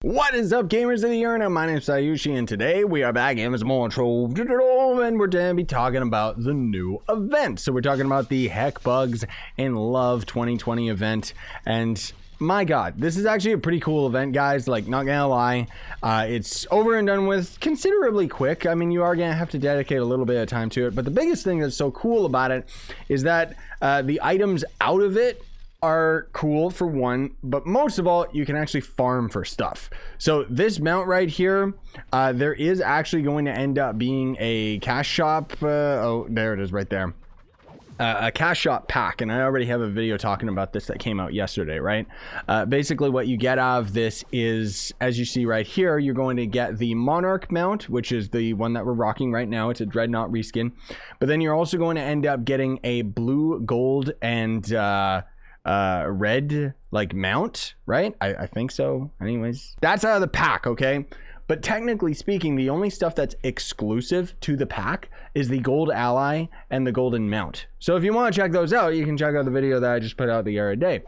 What is up, gamers of the internet? My name is Scyushi, and today we are back in some more Trove Event, and we're going to be talking about the new event. So we're talking about the Heckbugs in Love 2020 event, and my god, this is actually a pretty cool event, guys. Like, not gonna lie, it's over and done with considerably quick. I mean, you are gonna have to dedicate a little bit of time to it, but the biggest thing that's so cool about it is that the items out of it are cool, for one, but most of all, you can actually farm for stuff. So this mount right here, there is actually going to end up being a cash shop. Oh, there it is right there. A cash shop pack, and I already have a video talking about this that came out yesterday, right? Basically what you get out of this is, as you see right here, you're going to get the Monarch mount, which is the one that we're rocking right now. It's a Dreadnought reskin, but then you're also going to end up getting a blue, gold, and red like mount, right? I think so. Anyways, that's out of the pack, okay? But technically speaking, the only stuff that's exclusive to the pack is the gold ally and the golden mount. So if you want to check those out, you can check out the video that I just put out the other day.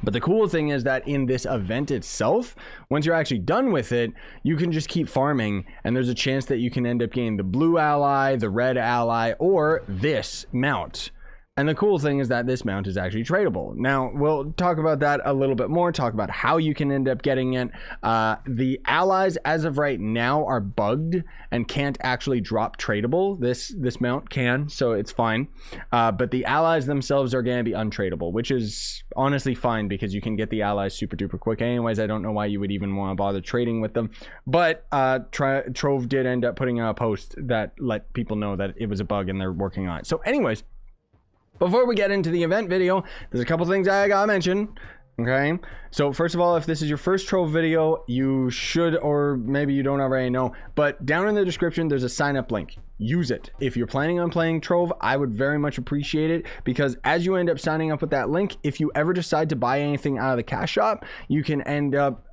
But the cool thing is that in this event itself, once you're actually done with it, you can just keep farming, and there's a chance that you can end up getting the blue ally, the red ally, or this mount. And the cool thing is that this mount is actually tradable. Now, we'll talk about that a little bit more, talk about how you can end up getting it. The allies, as of right now, are bugged and can't actually drop tradable. This mount can, so it's fine. But the allies themselves are going to be untradable, which is honestly fine because you can get the allies super duper quick. Anyways, I don't know why you would even want to bother trading with them. But Trove did end up putting out a post that let people know that it was a bug and they're working on it. So anyways, before we get into the event video, there's a couple things I gotta mention. Okay, so first of all, if this is your first Trove video, you should, or maybe you don't already know, but down in the description there's a sign up link. Use it. If you're planning on playing Trove, I would very much appreciate it, because as you end up signing up with that link, if you ever decide to buy anything out of the cash shop, you can end up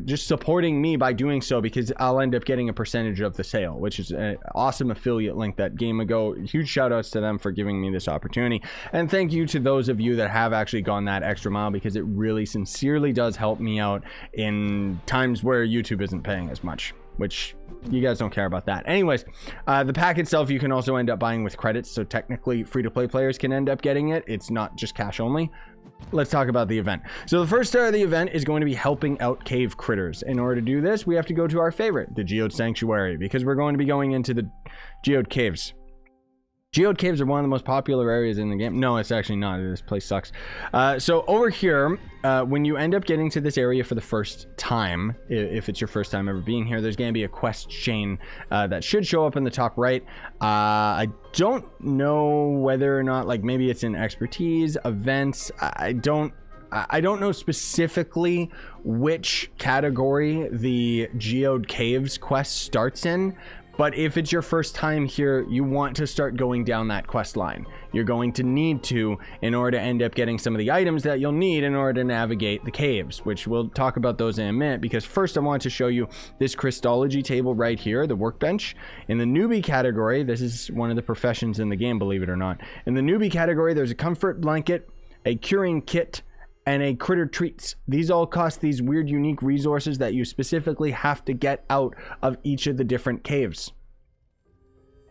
just supporting me by doing so, because I'll end up getting a percentage of the sale, which is an awesome affiliate link that GameAgo. Huge shout outs to them for giving me this opportunity, and thank you to those of you that have actually gone that extra mile, because it really sincerely does help me out in times where YouTube isn't paying as much, which you guys don't care about that. Anyways, the pack itself you can also end up buying with credits, so technically free-to-play players can end up getting it. It's not just cash only. Let's talk about the event. So the first star of the event is going to be helping out cave critters. In order to do this, we have to go to our favorite, the Geode Sanctuary, because we're going to be going into the Geode Caves. Geode Caves are one of the most popular areas in the game. No, it's actually not. This place sucks. So over here, when you end up getting to this area for the first time, if it's your first time ever being here, there's going to be a quest chain that should show up in the top right. I don't know whether or not, like, maybe it's in expertise, events. I don't know specifically which category the Geode Caves quest starts in. But if it's your first time here, you want to start going down that quest line. You're going to need to, in order to end up getting some of the items that you'll need in order to navigate the caves, which we'll talk about those in a minute, because first I want to show you this Crystology table right here, the workbench. In the newbie category, this is one of the professions in the game, believe it or not. In the newbie category, there's a comfort blanket, a curing kit, and a critter treats. These all cost these weird unique resources that you specifically have to get out of each of the different caves.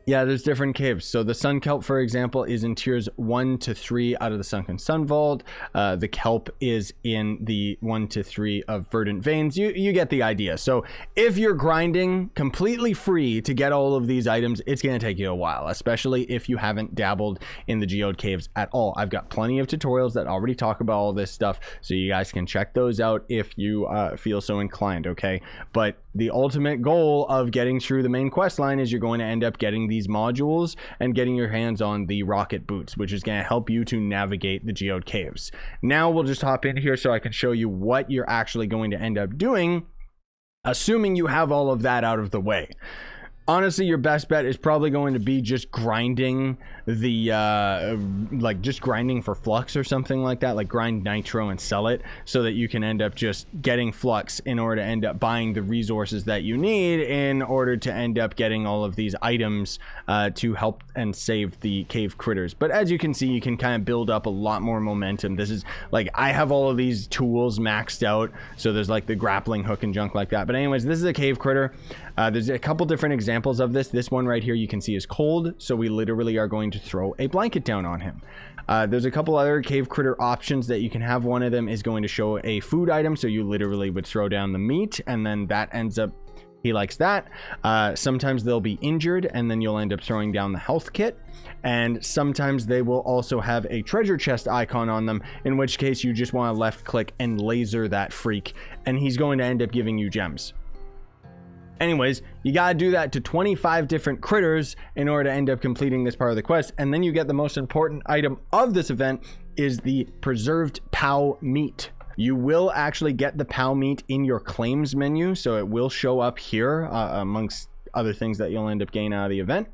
Yeah, there's different caves. So the Sun Kelp, for example, is in tiers 1 to 3 out of the Sunken Sun Vault. The Kelp is in the 1 to 3 of Verdant Veins. You get the idea. So if you're grinding completely free to get all of these items, it's going to take you a while, especially if you haven't dabbled in the Geode Caves at all. I've got plenty of tutorials that already talk about all this stuff, so you guys can check those out if you feel so inclined, okay? But the ultimate goal of getting through the main quest line is you're going to end up getting these modules and getting your hands on the rocket boots, which is going to help you to navigate the Geode Caves. Now we'll just hop in here so I can show you what you're actually going to end up doing, assuming you have all of that out of the way. honestly, your best bet is probably going to be just grinding the like just grinding for flux or something like that, like grind nitro and sell it so that you can end up just getting flux in order to end up buying the resources that you need in order to end up getting all of these items to help and save the cave critters. But as you can see, you can kind of build up a lot more momentum. This is like, I have all of these tools maxed out, so there's like the grappling hook and junk like that. But anyways, this is a cave critter. There's a couple different examples of this. This one right here you can see is cold, so we literally are going to throw a blanket down on him. There's a couple other cave critter options that you can have. One of them is going to show a food item, so you literally would throw down the meat, and then that ends up, he likes that. Sometimes they'll be injured, and then you'll end up throwing down the health kit. And sometimes they will also have a treasure chest icon on them, in which case you just want to left click and laser that freak, and he's going to end up giving you gems. Anyways, you gotta do that to 25 different critters in order to end up completing this part of the quest. And then you get the most important item of this event, is the preserved Pawel Meat. You will actually get the Pawel Meat in your claims menu, so it will show up here amongst other things that you'll end up getting out of the event.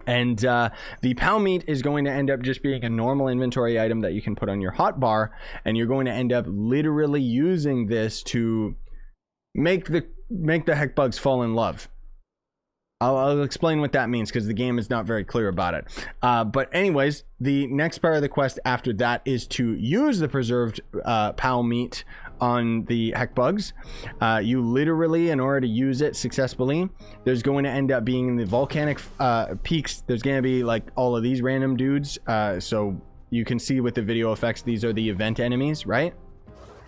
And the Pawel Meat is going to end up just being a normal inventory item that you can put on your hotbar, and you're going to end up literally using this to make the Heckbugs fall in love. I'll explain what that means, because the game is not very clear about it. But anyways, the next part of the quest after that is to use the preserved Pawel Meat on the Heckbugs. You literally, in order to use it successfully, there's going to end up being in the volcanic peaks, there's going to be like all of these random dudes. So you can see with the video effects, these are the event enemies, right?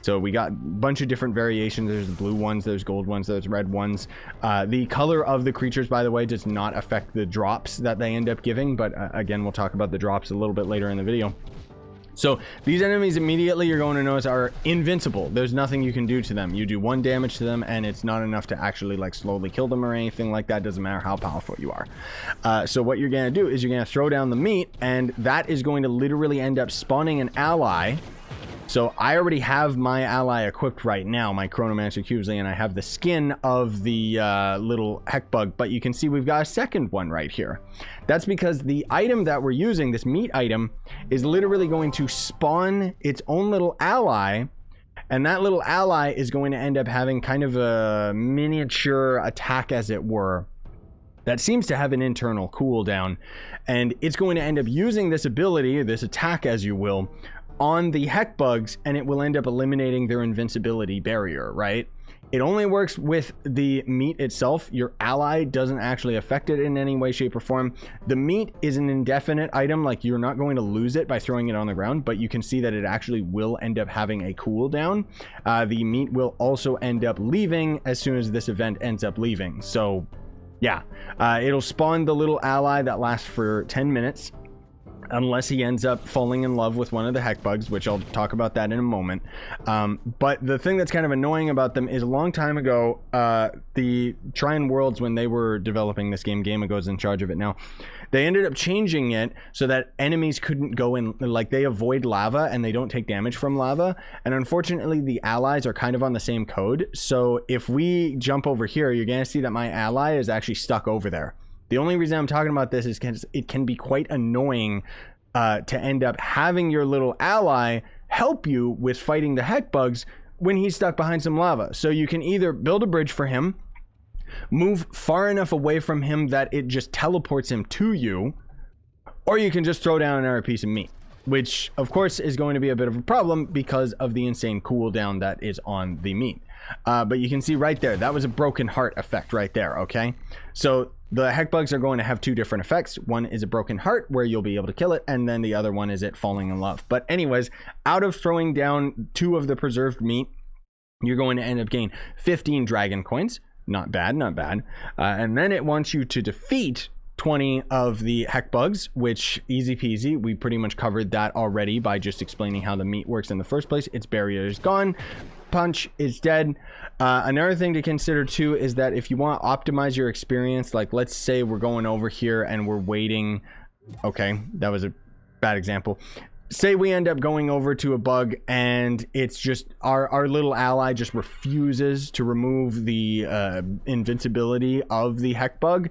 So we got a bunch of different variations. There's blue ones, there's gold ones, there's red ones. The color of the creatures, by the way, does not affect the drops that they end up giving. But again, we'll talk about the drops a little bit later in the video. So these enemies immediately, you're going to notice, are invincible. There's nothing you can do to them. You do 1 damage to them, and it's not enough to actually like slowly kill them or anything like that. Doesn't matter how powerful you are. So what you're going to do is you're going to throw down the meat, and that is going to literally end up spawning an ally. So I already have my ally equipped right now, my Chronomancer Cubesley, and I have the skin of the little Heckbug, but you can see we've got a second one right here. That's because the item that we're using, this meat item, is literally going to spawn its own little ally, and that little ally is going to end up having kind of a miniature attack, as it were, that seems to have an internal cooldown, and it's going to end up using this ability, this attack as you will, on the Heckbugs, and it will end up eliminating their invincibility barrier, right? It only works with the meat itself. Your ally doesn't actually affect it in any way, shape, or form. The meat is an indefinite item, like you're not going to lose it by throwing it on the ground, but you can see that it actually will end up having a cooldown. The meat will also end up leaving as soon as this event ends up leaving. So yeah, it'll spawn the little ally that lasts for 10 minutes. Unless he ends up falling in love with one of the Heckbugs, which I'll talk about that in a moment. But the thing that's kind of annoying about them is a long time ago, the Trine Worlds, when they were developing this game, Gamago's in charge of it now, they ended up changing it so that enemies couldn't go in, like they avoid lava and they don't take damage from lava. And unfortunately, the allies are kind of on the same code. So if we jump over here, you're going to see that my ally is actually stuck over there. The only reason I'm talking about this is because it can be quite annoying to end up having your little ally help you with fighting the Heckbugs when he's stuck behind some lava. So you can either build a bridge for him, move far enough away from him that it just teleports him to you, or you can just throw down another piece of meat, which of course is going to be a bit of a problem because of the insane cooldown that is on the meat. But you can see right there, that was a broken heart effect right there, okay? So the Heckbugs are going to have 2 different effects. One is a broken heart, where you'll be able to kill it, and then the other one is it falling in love. But anyways, out of throwing down 2 of the preserved meat, you're going to end up getting 15 dragon coins. Not bad, not bad. And then it wants you to defeat 20 of the Heckbugs, which easy peasy. We pretty much covered that already by just explaining how the meat works in the first place. Its barrier is gone. Punch is dead. Another thing to consider too is that if you want to optimize your experience, like let's say we're going over here and we're waiting. Okay, that was a bad example. say we end up going over to a bug and it's just our little ally just refuses to remove the invincibility of the Heckbug,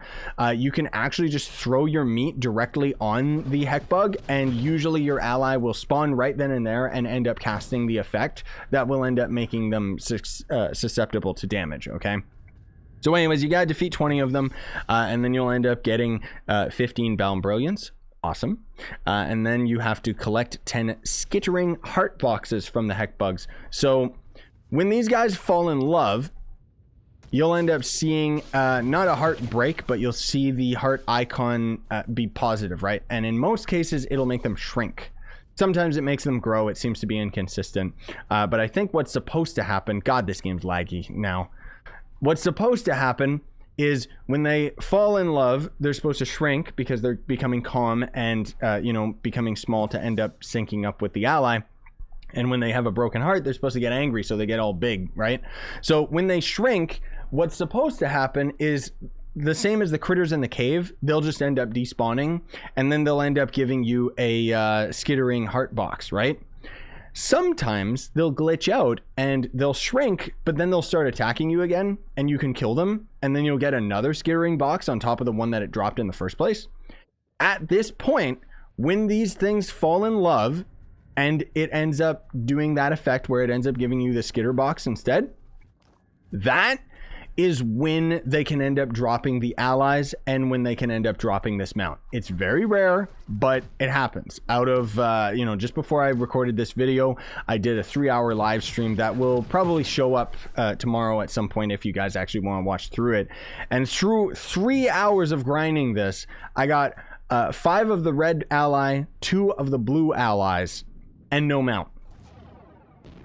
you can actually just throw your meat directly on the Heckbug, and usually your ally will spawn right then and there and end up casting the effect that will end up making them susceptible to damage. Okay, so anyways, you gotta defeat 20 of them, and then you'll end up getting 15 Bound Brilliance. Awesome. And then you have to collect 10 skittering heart boxes from the Heckbugs. So when these guys fall in love, you'll end up seeing not a heart break, but you'll see the heart icon be positive, right? And in most cases, it'll make them shrink. Sometimes it makes them grow. It seems to be inconsistent. But I think what's supposed to happen, God, this game's laggy now. What's supposed to happen is when they fall in love, they're supposed to shrink because they're becoming calm and, you know, becoming small to end up syncing up with the ally. And when they have a broken heart, they're supposed to get angry, so they get all big, right? So when they shrink, what's supposed to happen is the same as the critters in the cave. They'll just end up despawning, and then they'll end up giving you a skittering heart box, right? Sometimes they'll glitch out and they'll shrink, but then they'll start attacking you again and you can kill them, and then you'll get another skittering box on top of the one that it dropped in the first place. At this point, when these things fall in love and it ends up doing that effect where it ends up giving you the skitter box instead, that is when they can end up dropping the allies and when they can end up dropping this mount. It's very rare, but it happens. Out of, you know, just before I recorded this video, I did a 3-hour live stream that will probably show up tomorrow at some point if you guys actually want to watch through it. And through 3 hours of grinding this, I got 5 of the red ally, 2 of the blue allies, and no mount,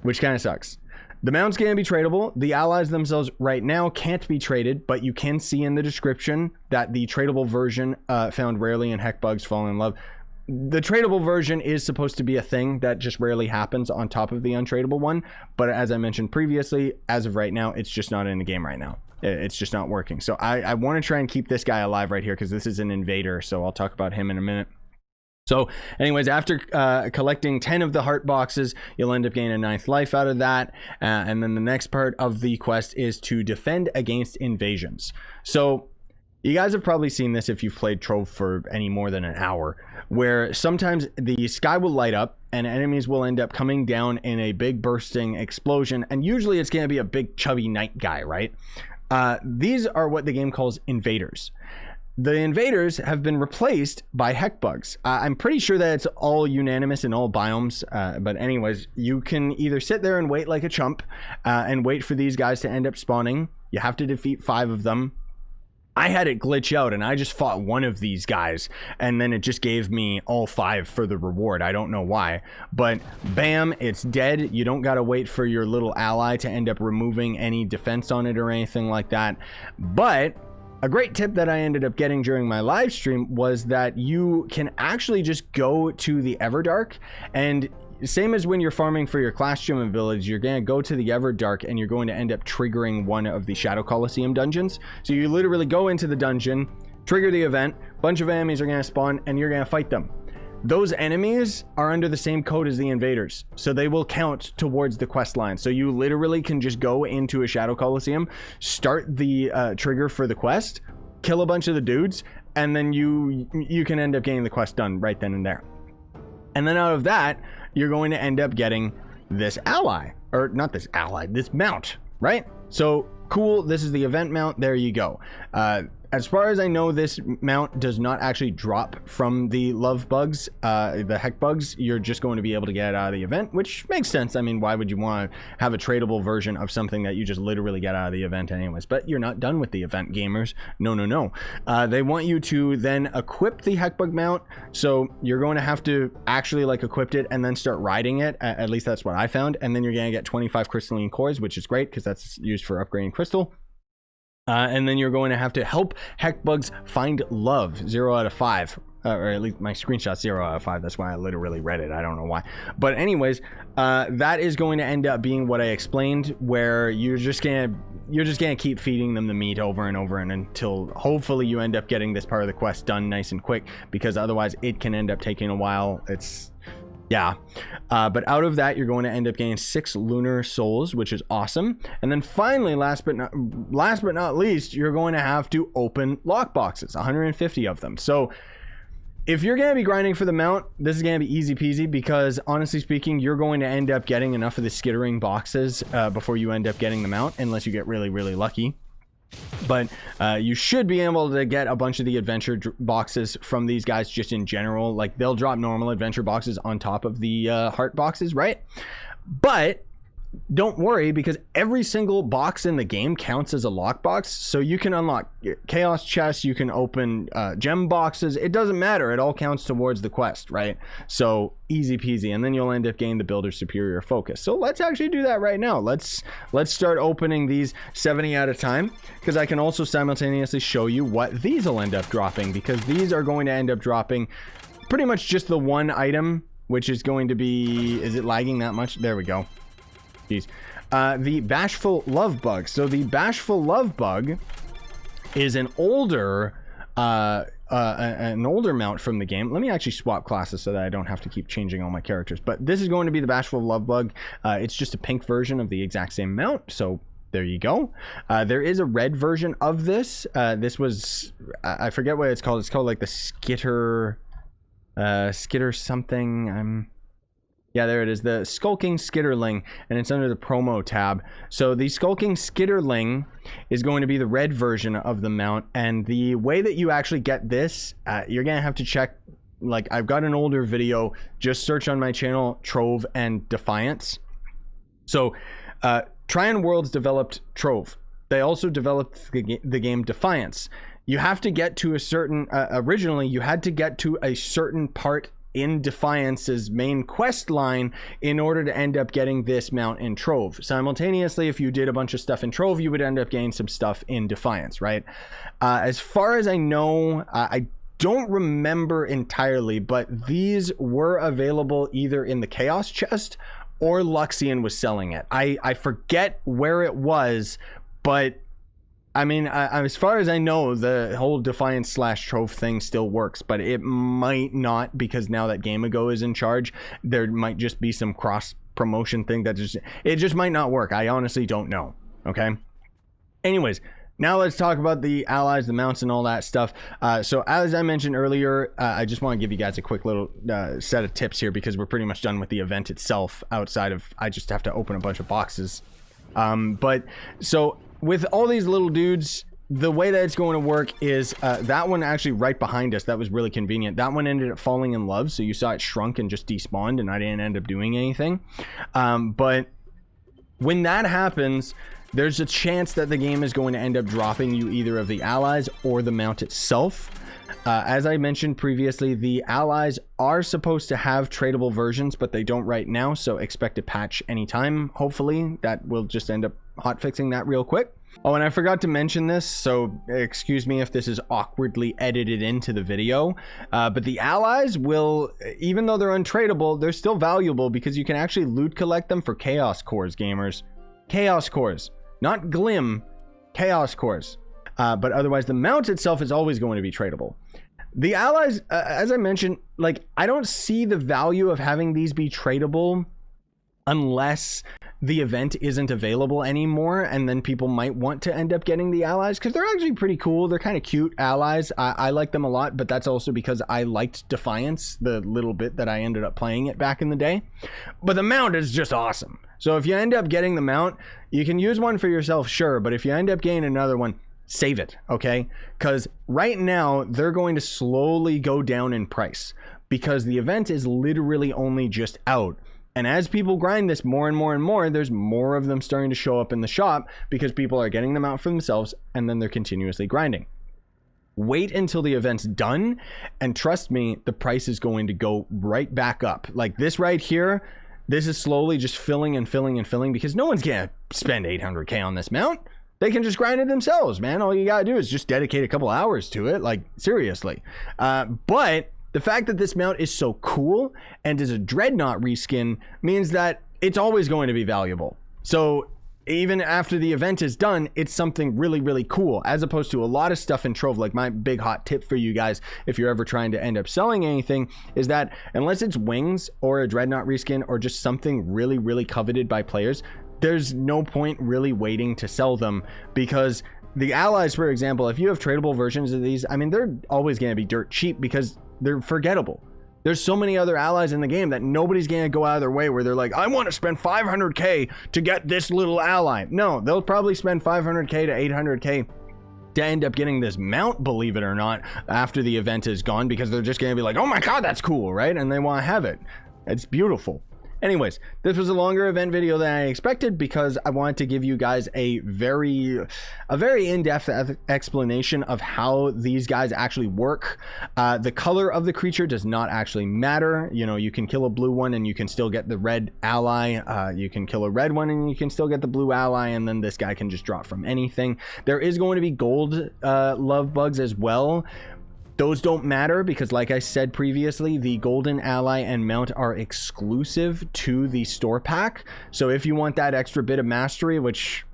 which kind of sucks. The mounts can be tradable. The allies themselves right now can't be traded, but you can see in the description that the tradable version found rarely in Heckbugs Fall in Love. The tradable version is supposed to be a thing that just rarely happens on top of the untradable one, but as I mentioned previously, as of right now, it's just not in the game right now. It's just not working. So I want to try and keep this guy alive right here because this is an invader, so I'll talk about him in a minute. So anyways, after collecting 10 of the heart boxes, you'll end up getting a 9th life out of that. And then the next part of the quest is to defend against invasions. So you guys have probably seen this if you've played Trove for any more than an hour, where sometimes the sky will light up and enemies will end up coming down in a big bursting explosion. And usually it's going to be a big chubby knight guy, right? These are what the game calls invaders. The invaders have been replaced by Heckbugs. I'm pretty sure that it's all unanimous in all biomes, but anyways, you can either sit there and wait like a chump and wait for these guys to end up spawning. You have to defeat 5 of them. I had it glitch out and I just fought one of these guys and then it just gave me all 5 for the reward. I don't know why, but bam, it's dead. You don't gotta wait for your little ally to end up removing any defense on it or anything like that. But a great tip that I ended up getting during my live stream was that you can actually just go to the Everdark, and same as when you're farming for your class gem abilities, you're going to go to the Everdark and you're going to end up triggering one of the Shadow Coliseum dungeons. So you literally go into the dungeon, trigger the event, bunch of enemies are going to spawn, and you're going to fight them. Those enemies are under the same code as the invaders, so they will count towards the quest line. So you literally can just go into a Shadow Coliseum, start the trigger for the quest, kill a bunch of the dudes, and then you can end up getting the quest done right then and there. And then out of that, you're going to end up getting this ally, or not this ally, this mount, right? So cool, this is the event mount, there you go. As far as I know, this mount does not actually drop from the love bugs, the Heckbugs. You're just going to be able to get it out of the event, which makes sense. I mean, why would you want to have a tradable version of something that you just literally get out of the event anyways? But you're not done with the event, gamers. No, no, no. They want you to then equip the Heckbug mount. So you're going to have to actually like equip it and then start riding it. At least that's what I found. And then you're going to get 25 crystalline cores, which is great because that's used for upgrading crystal. And then you're going to have to help Heckbugs find love, 0 out of 5. Or at least my screenshot 0 out of 5. That's why I literally read it. I don't know why. But anyways, that is going to end up being what I explained, where you're just gonna keep feeding them the meat over and over and until hopefully you end up getting this part of the quest done nice and quick, because otherwise it can end up taking a while. Yeah, but out of that, you're going to end up getting 6 Lunar Souls, which is awesome. And then finally, last but not least, you're going to have to open lock boxes, 150 of them. So if you're going to be grinding for the mount, this is going to be easy peasy, because honestly speaking, you're going to end up getting enough of the skittering boxes before you end up getting the mount, unless you get really, really lucky. But you should be able to get a bunch of the adventure boxes from these guys just in general. Like, they'll drop normal adventure boxes on top of the heart boxes, right? But don't worry, because every single box in the game counts as a lockbox. So you can unlock chaos chests, you can open gem boxes. It doesn't matter. It all counts towards the quest, right? So easy peasy. And then you'll end up getting the builder superior focus. So let's actually do that right now. Let's start opening these 70 at a time, because I can also simultaneously show you what these will end up dropping, because these are going to end up dropping pretty much just the one item, which is going to be, is it lagging that much? There we go. The Bashful Love Bug. So the Bashful Love Bug is an older mount from the game. Let me actually swap classes so that I don't have to keep changing all my characters. But this is going to be the Bashful Love Bug. It's just a pink version of the exact same mount. So there you go. There is a red version of this. This was, I forget what it's called. It's called like the Skitter something. Yeah, there it is, the Skulking Skitterling, and it's under the promo tab. So the Skulking Skitterling is going to be the red version of the mount, and the way that you actually get this, you're going to have to check, like, I've got an older video, just search on my channel, Trove and Defiance. So, Trion Worlds developed Trove. They also developed the game Defiance. You have to get to a certain, originally, you had to get to a certain part in Defiance's main quest line in order to end up getting this mount in Trove. Simultaneously, if you did a bunch of stuff in Trove, you would end up getting some stuff in Defiance, right? As far as I know, I don't remember entirely, but these were available either in the Chaos chest or Luxian was selling it. I forget where it was, but I mean, as far as I know, the whole Defiance / Trove thing still works, but it might not, because now that Game Ago is in charge, there might just be some cross promotion thing that it just might not work. I honestly don't know. Okay. Anyways, now let's talk about the allies, the mounts, and all that stuff. So as I mentioned earlier, I just want to give you guys a quick little set of tips here, because we're pretty much done with the event itself. Outside of, I just have to open a bunch of boxes. But so with all these little dudes, the way that it's going to work is that one actually right behind us, that was really convenient. That one ended up falling in love, so you saw it shrunk and just despawned, and I didn't end up doing anything. But when that happens, there's a chance that the game is going to end up dropping you either of the allies or the mount itself. As I mentioned previously, the allies are supposed to have tradable versions, but they don't right now, so expect a patch anytime. Hopefully that will just end up hotfixing that real quick. Oh, and I forgot to mention this, so excuse me if this is awkwardly edited into the video, but the allies will, even though they're untradable, they're still valuable, because you can actually loot collect them for chaos cores, gamers. Chaos cores, not glim, chaos cores. But otherwise, the mount itself is always going to be tradable. The allies, as I mentioned, like, I don't see the value of having these be tradable unless the event isn't available anymore, and then people might want to end up getting the allies, because they're actually pretty cool. They're kind of cute allies. I like them a lot, but that's also because I liked Defiance the little bit that I ended up playing it back in the day. But the mount is just awesome. So if you end up getting the mount, you can use one for yourself, sure, but if you end up getting another one, save it, okay? Because right now they're going to slowly go down in price, because the event is literally only just out. And as people grind this more and more and more, there's more of them starting to show up in the shop, because people are getting them out for themselves, and then they're continuously grinding. Wait until the event's done, and trust me, the price is going to go right back up. Like this right here, this is slowly just filling and filling and filling, because no one's gonna spend 800k on this mount. They can just grind it themselves, man. All you gotta do is just dedicate a couple hours to it, like seriously. But the fact that this mount is so cool and is a Dreadnought reskin means that it's always going to be valuable. So even after the event is done, it's something really, really cool, as opposed to a lot of stuff in Trove. Like, my big hot tip for you guys, if you're ever trying to end up selling anything, is that unless it's wings or a Dreadnought reskin or just something really, really coveted by players, there's no point really waiting to sell them, because the allies, for example, if you have tradable versions of these, I mean, they're always going to be dirt cheap because they're forgettable. There's so many other allies in the game that nobody's going to go out of their way where they're like, I want to spend 500k to get this little ally. No, they'll probably spend 500k to 800k to end up getting this mount, believe it or not, after the event is gone, because they're just going to be like, oh my god, that's cool, right? And they want to have it. It's beautiful. Anyways, this was a longer event video than I expected because I wanted to give you guys a very in-depth explanation of how these guys actually work. The color of the creature does not actually matter. You know, you can kill a blue one and you can still get the red ally. You can kill a red one and you can still get the blue ally, and then this guy can just drop from anything. There is going to be gold love bugs as well. Those don't matter because, like I said previously, the golden ally and mount are exclusive to the store pack. So if you want that extra bit of mastery, which,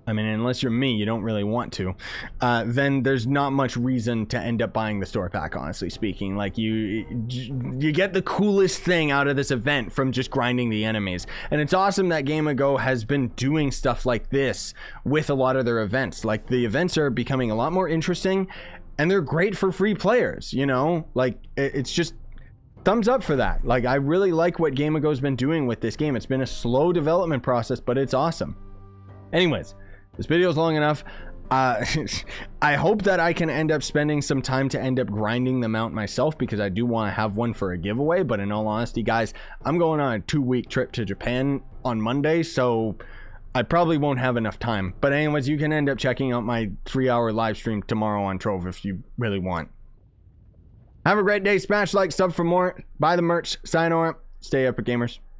I mean, unless you're me, you don't really want to, then there's not much reason to end up buying the store pack, honestly speaking. Like, you get the coolest thing out of this event from just grinding the enemies. And it's awesome that Game Ago has been doing stuff like this with a lot of their events. Like, the events are becoming a lot more interesting, and they're great for free players, you know? Like, it's just thumbs up for that. Like, I really like what Game Ago's been doing with this game. It's been a slow development process, but it's awesome. Anyways, this video is long enough. I hope that I can end up spending some time to end up grinding them out myself, because I do want to have one for a giveaway. But in all honesty, guys, I'm going on a 2-week trip to Japan on Monday, so I probably won't have enough time. But anyways, you can end up checking out my 3-hour live stream tomorrow on Trove if you really want. Have a great day. Smash like, sub for more. Buy the merch. Sayonara. Stay epic, gamers.